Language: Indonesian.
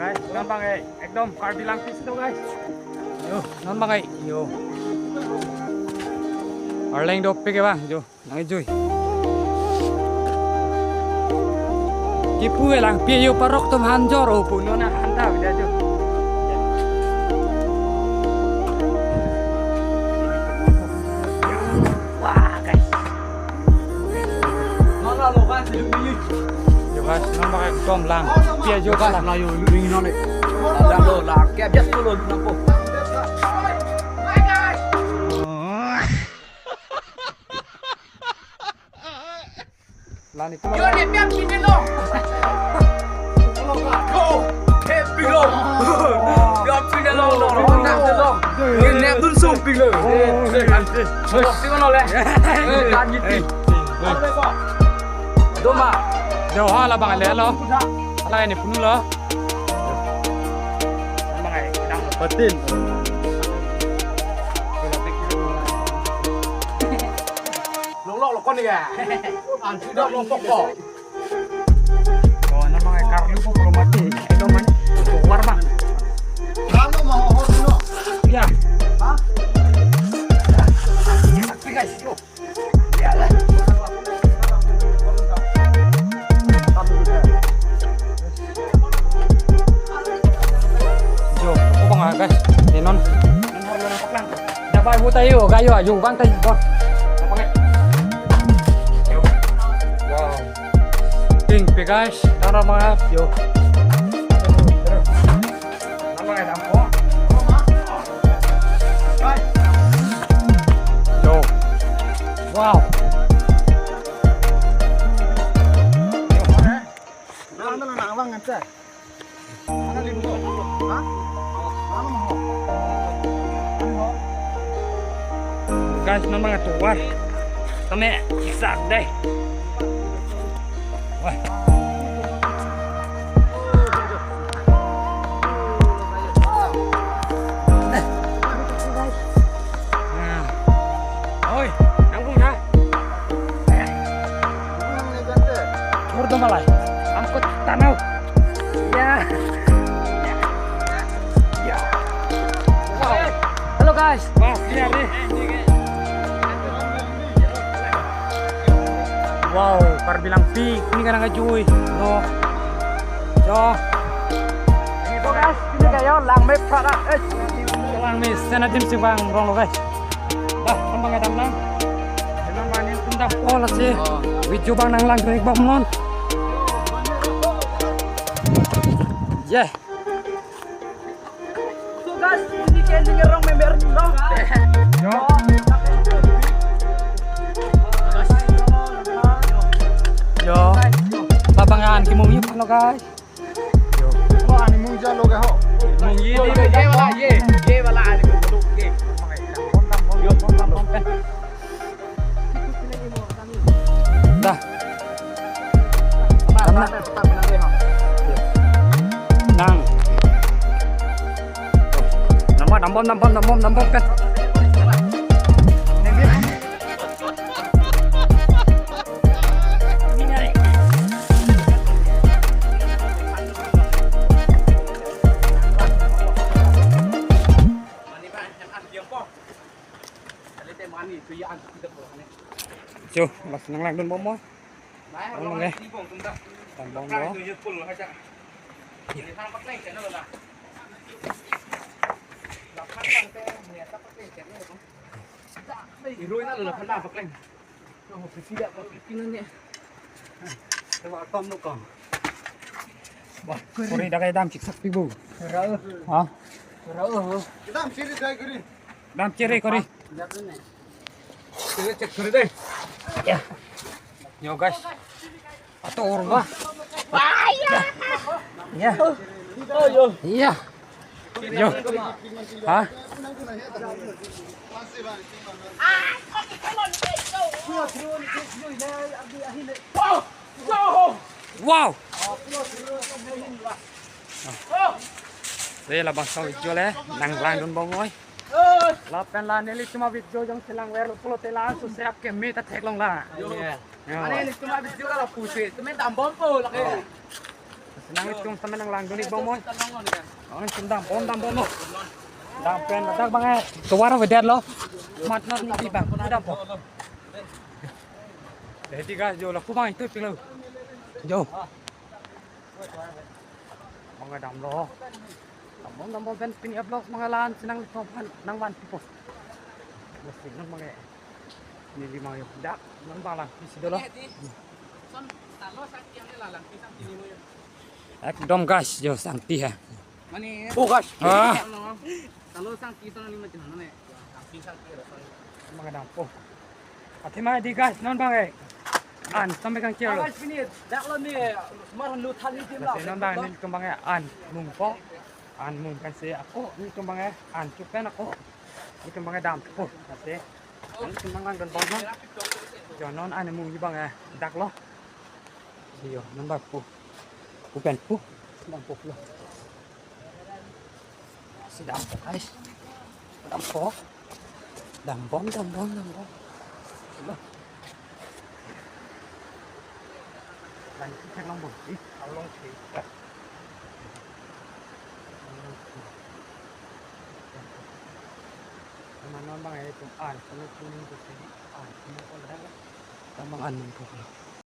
guys, non bang ekdom karbi lang fish to guys. Yo, non bang yo. Arleng dop pe ke bang, yo, nang joy. Kipu lang pi yo parok tom hanjor o puno na handa dia jo. Wah, guys. Nó lột ra thì đừng đi. Yo guys, non bang ekdom lang. Pi yo ka lang. Là yo đừng nó này. Đang đồ là kẹp nhất luôn nó cô. Lan itu. Yo này kẹp chín lên luôn. Cô, kẹp pin luôn. Kẹp pin lên luôn, nó nặng lên luôn. Cái nẹp tuôn sụp pin luôn. Đây ăn đi. Thôi, xin nó lên. Ăn như tí. Đúng mà. Yo hala bang le lo. Ala ni pun lo. Bang ai dang betin. Lông lọ là con này à? Ăn chứ đâu lông bọc bỏ. Oh, nama karlu po belum mati. Itu man. Keluar bang. Kamu mau dulu? Ya. Hah? Tapi guys, yo. Yo, aku bang guys. Denon. Non harus nampak lang. Dapat buta yo, gayo aju bang tay. Bon. Apa nge? Yo. Wow. King pe guys. Tara mga yo. Nama ngai dampo. Yo. Wow. Ano na nang ngan sa? Ano limbo? Ha? Ano mo? Ano? Guys, nó mga tuwar. Kami, isak day. Wah. Oi, nanggung ha. Murdo malay. Angkut tanau. Ya. Ya. Wow. Halo guys. Wow, lihat nih. Wow, parbilang pi. Ini kan nggak cuy. No. Yo. Ini tuh guys, ini kayak lang me para. Lang me sana tim sing bang rong lo guys. Dah, kembang adam lang. Jangan mainin tentang pola sih. Video bang nang lang dari bang non. Yeah. So guys, hindi kayo ngerong member no? Yo. Yo. Lapangan kimong yuk lo guys. Yo. Có anh muốn ra lô cái hộ. Mong yi Ye đi. wala ye wala anh cũng lục ye. Dah. Nang. Nambom kan. Chưa, là năng lang đơn bom mối. Bom nghe. Tầm bom đó. Rồi nó là phần nào phật lành. Nó một cái đệm có cái nữa nè. Cái vợ con nó còn. Kori dah kayak dam cik sak pibu. Rỡ. Hah? Rỡ hả? Cái đam xí đi đây cái đi. Dam ciri kori. Giáp đây này. Cái check cái đây. Ya. Yo guys. Atau orang bah. Ya. Iya. Yo. Hah? Wow. Đây là bằng sau video leh, nang lang don bong oi. Lapan la neli cuma video jong selang wer pulo telan su siap ke mi ta thek long la. Anh em cuma video kalau pusing, itu main tambom po lagi. senang itu sama nang lang dunik bong moy ang sundang pon dam bon lo dam pen dak bang tuwara vedet lo mat not ni bang dam po jadi guys jo lo ku bang itu pilo jo mga dam lo dam bon pen pin upload mga lan senang sopan nang wan pipo mesti nang mga ni lima yo dak nang balang isi dolo ekdom guys jo sangti ha Mani. oh guys Kalau sang kita ni macam mana? Sang kita. mga dampo ati ma di guys non bang an sampai kang kielo Guys, ini dak lo ni maran lu than ni tim lah. kasi non bang ni kembang an mung po an mung kan se ako ni kembang an chupen ako ni kembang dampo kasi ni kembang ang don bon no jo non an mung ni bang dak lo siyo non bang pu pen pu dampo lo si dampo guys dampo dambon lagi cek long bun ih long sih mana bang itu an kalau kuning itu sih an semua orang tambang an